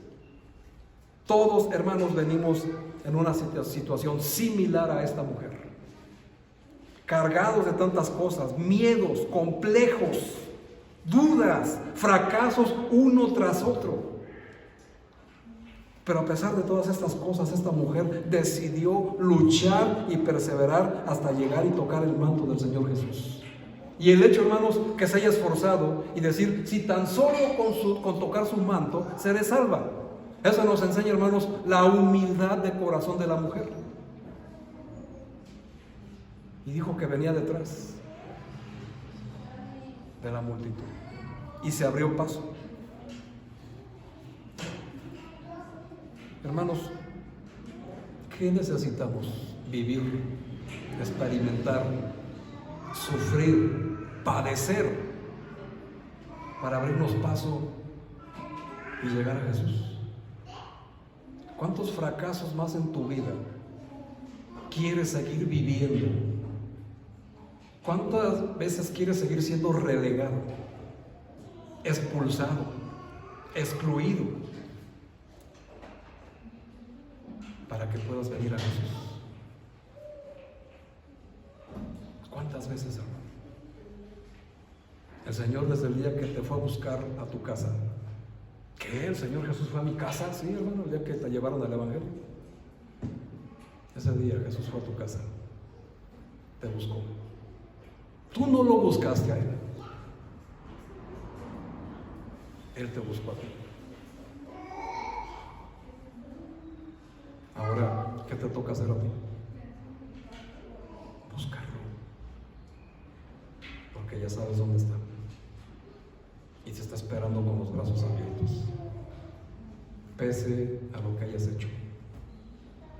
[SPEAKER 1] Todos, hermanos, venimos en una situación similar a esta mujer, cargados de tantas cosas, miedos, complejos, dudas, fracasos uno tras otro. Pero a pesar de todas estas cosas, esta mujer decidió luchar y perseverar hasta llegar y tocar el manto del Señor Jesús. Y el hecho, hermanos, que se haya esforzado y decir, si tan solo con tocar su manto seré salva. Eso nos enseña, hermanos, la humildad de corazón de la mujer. Y dijo que venía detrás de la multitud y se abrió paso. Hermanos, ¿qué necesitamos? Vivir, experimentar, sufrir, padecer para abrirnos paso y llegar a Jesús. ¿Cuántos fracasos más en tu vida quieres seguir viviendo? ¿Cuántas veces quieres seguir siendo relegado, expulsado, excluido, para que puedas venir a Jesús? ¿Cuántas veces, hermano? El Señor, desde el día que te fue a buscar a tu casa. ¿Qué? ¿El Señor Jesús fue a mi casa? Sí, hermano, el día que te llevaron al Evangelio. Ese día Jesús fue a tu casa, te buscó. Tú no lo buscaste a Él, Él te buscó a ti. Ahora, ¿qué te toca hacer a ti? Buscarlo, porque ya sabes dónde está y te está esperando con los brazos abiertos, pese a lo que hayas hecho.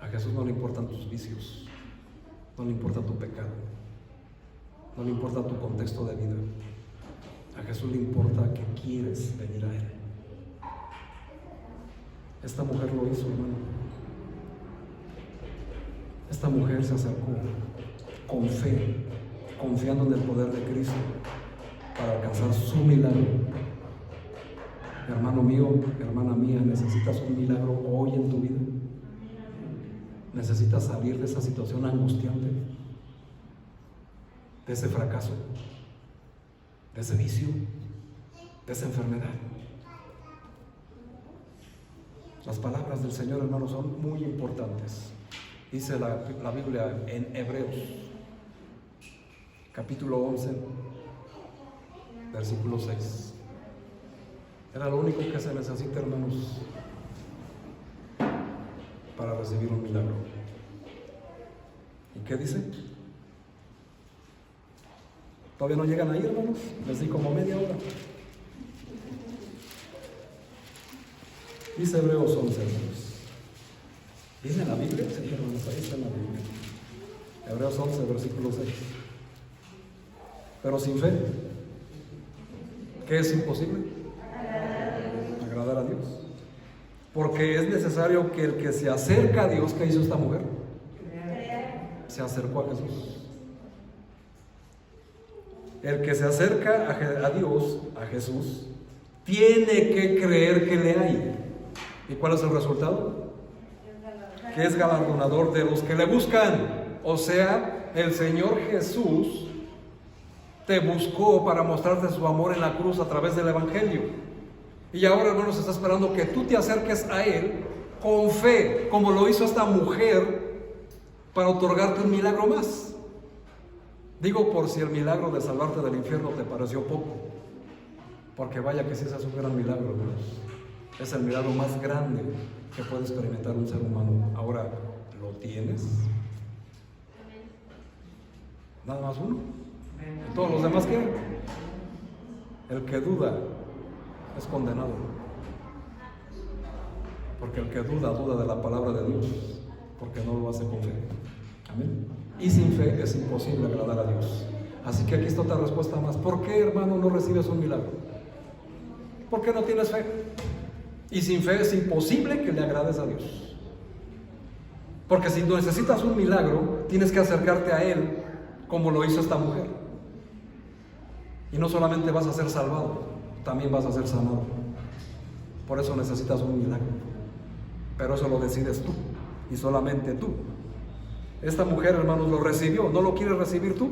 [SPEAKER 1] A Jesús no le importan tus vicios, no le importa tu pecado, no le importa tu contexto de vida. A Jesús le importa que quieres venir a Él. Esta mujer lo hizo, hermano. Esta mujer se acercó con fe, confiando en el poder de Cristo para alcanzar su milagro. Hermano mío, hermana mía, necesitas un milagro hoy en tu vida. Necesitas salir de esa situación angustiante, de ese fracaso, de ese vicio, de esa enfermedad. Las palabras del Señor, hermanos, son muy importantes. Dice la Biblia en Hebreos, capítulo 11, versículo 6. Era lo único que se necesita, hermanos, para recibir un milagro. ¿Y qué dice? ¿Todavía no llegan ahí, hermanos? Les di como media hora. Dice Hebreos 11, hermanos. ¿Viene en la Biblia? Sí, hermanos, ahí está en la Biblia. Hebreos 11, versículo 6. Pero sin fe, ¿qué es imposible? Agradar a Dios. Porque es necesario que el que se acerca a Dios, ¿qué hizo esta mujer? Se acercó a Jesús. El que se acerca a Dios, a Jesús, tiene que creer que le hay. ¿Y cuál es el resultado? Que es galardonador de los que le buscan. O sea, el Señor Jesús te buscó para mostrarte su amor en la cruz a través del Evangelio. Y ahora, hermanos, está esperando que tú te acerques a Él con fe, como lo hizo esta mujer, para otorgarte un milagro más. Digo, por si el milagro de salvarte del infierno te pareció poco, porque vaya que sí es un gran milagro, hermanos. Es el milagro más grande que puede experimentar un ser humano. Ahora, ¿lo tienes? Nada más uno. ¿Y todos los demás qué? El que duda es condenado, porque el que duda de la palabra de Dios, porque no lo hace con fe. Amén. Y sin fe es imposible agradar a Dios. Así que aquí está otra respuesta más. ¿Por qué, hermano, no recibes un milagro? ¿Por qué no tienes fe? Y sin fe es imposible que le agrades a Dios. Porque si necesitas un milagro, tienes que acercarte a Él como lo hizo esta mujer. Y no solamente vas a ser salvado, también vas a ser sanado. Por eso necesitas un milagro. Pero eso lo decides tú, y solamente tú. Esta mujer, hermanos, lo recibió. ¿No lo quieres recibir tú?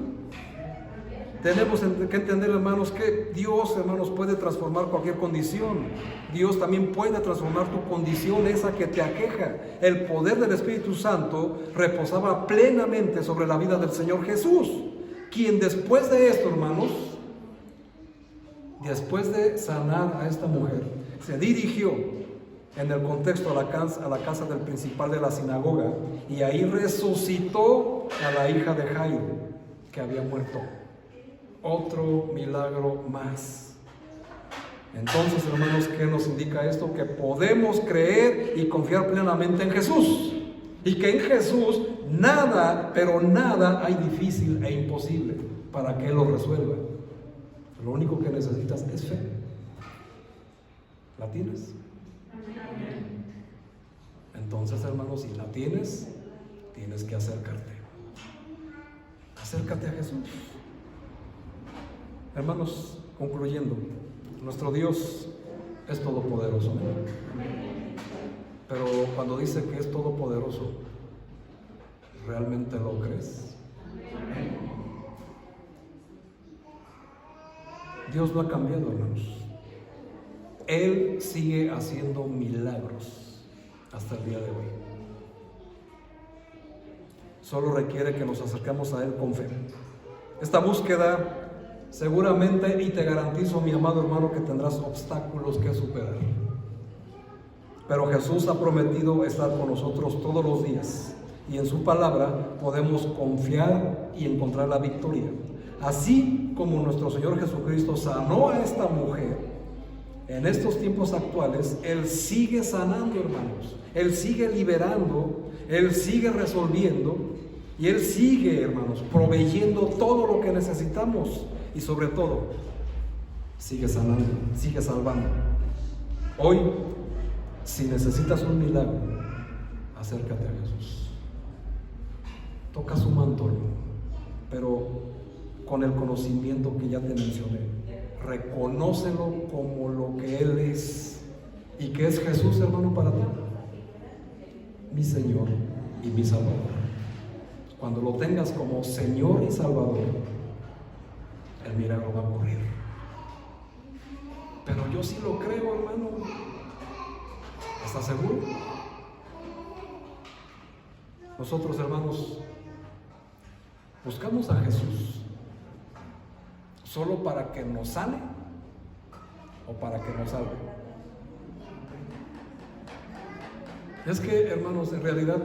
[SPEAKER 1] Tenemos que entender, hermanos, que Dios, hermanos, puede transformar cualquier condición. Dios también puede transformar tu condición, esa que te aqueja. El poder del Espíritu Santo reposaba plenamente sobre la vida del Señor Jesús, quien después de esto, hermanos, después de sanar a esta mujer, se dirigió en el contexto a la casa del principal de la sinagoga, y ahí resucitó a la hija de Jairo, que había muerto. Otro milagro más. Entonces, hermanos, ¿qué nos indica esto? Que podemos creer y confiar plenamente en Jesús, y que en Jesús nada, pero nada hay difícil e imposible para que Él lo resuelva. Lo único que necesitas es fe. ¿La tienes? Entonces, hermanos, si la tienes, tienes que acercarte. Acércate a Jesús. Hermanos, concluyendo, nuestro Dios es todopoderoso. Pero cuando dice que es todopoderoso, ¿realmente lo crees? Dios no ha cambiado, hermanos. Él sigue haciendo milagros hasta el día de hoy. Solo requiere que nos acercamos a Él con fe. Esta búsqueda seguramente, y te garantizo, mi amado hermano, que tendrás obstáculos que superar. Pero Jesús ha prometido estar con nosotros todos los días, y en su palabra podemos confiar y encontrar la victoria. Así como nuestro Señor Jesucristo sanó a esta mujer, en estos tiempos actuales, Él sigue sanando, hermanos. Él sigue liberando, Él sigue resolviendo, y Él sigue, hermanos, proveyendo todo lo que necesitamos. Y sobre todo, sigue sanando, sigue salvando. Hoy, si necesitas un milagro, acércate a Jesús. Toca su manto, hermano, pero con el conocimiento que ya te mencioné. Reconócelo como lo que Él es. ¿Y qué es Jesús, hermano, para ti? Mi Señor y mi Salvador. Cuando lo tengas como Señor y Salvador, el milagro va a ocurrir. Pero yo sí lo creo, hermano. ¿Estás seguro? Nosotros, hermanos, buscamos a Jesús solo para que nos sane o para que nos salve. Es que, hermanos, en realidad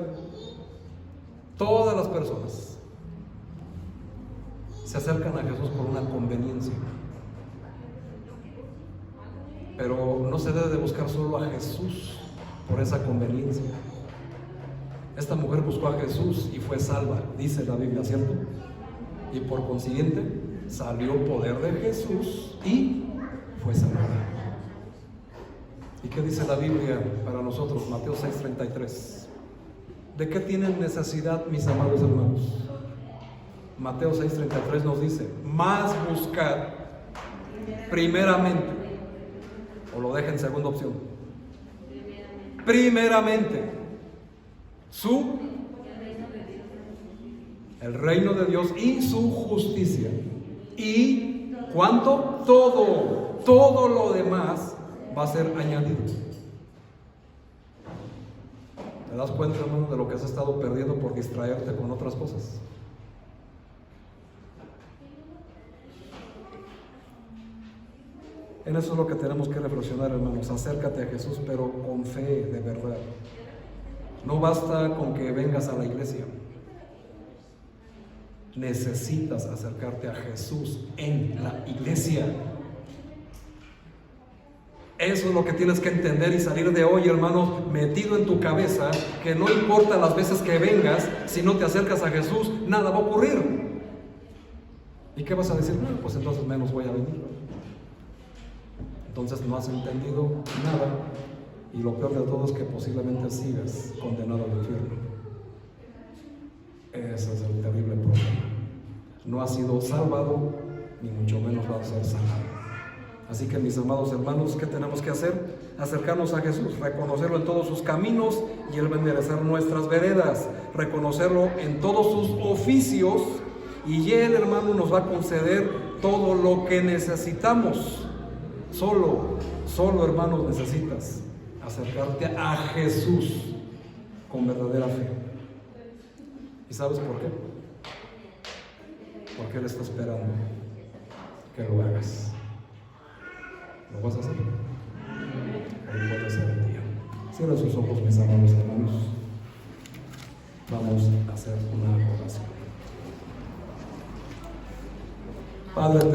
[SPEAKER 1] todas las personas se acercan a Jesús por una conveniencia, pero no se debe de buscar solo a Jesús por esa conveniencia. Esta mujer buscó a Jesús y fue salva, dice la Biblia, ¿cierto? Y por consiguiente salió poder de Jesús y fue salvada. ¿Y qué dice la Biblia para nosotros? Mateo 6:33. ¿De qué tienen necesidad, mis amados hermanos? Mateo 6:33 nos dice: más buscad primeramente, o lo deja en segunda opción, primeramente su el reino de Dios y su justicia. ¿Y cuánto? Todo lo demás va a ser añadido. ¿Te das cuenta, hermano, de lo que has estado perdiendo por distraerte con otras cosas? En eso es lo que tenemos que reflexionar, hermanos. Acércate a Jesús, pero con fe, de verdad. No basta con que vengas a la iglesia. Necesitas acercarte a Jesús en la iglesia. Eso es lo que tienes que entender y salir de hoy, hermano, metido en tu cabeza, que no importa las veces que vengas, si no te acercas a Jesús, nada va a ocurrir. ¿Y qué vas a decir? No, pues entonces menos voy a venir. Entonces no has entendido nada, y lo peor de todo es que posiblemente sigas condenado al infierno. Ese es el terrible problema. No has sido salvado, ni mucho menos vas a ser salvado. Así que, mis amados hermanos, ¿qué tenemos que hacer? Acercarnos a Jesús, reconocerlo en todos sus caminos y Él va a enderezar nuestras veredas, reconocerlo en todos sus oficios, y Él, hermano, nos va a conceder todo lo que necesitamos. Solo, hermanos, necesitas acercarte a Jesús con verdadera fe. ¿Y sabes por qué? Porque Él está esperando que lo hagas. ¿Lo vas a hacer? Hoy puede ser el día. Cierra sus ojos, mis amados hermanos. Vamos a hacer una oración. Padre,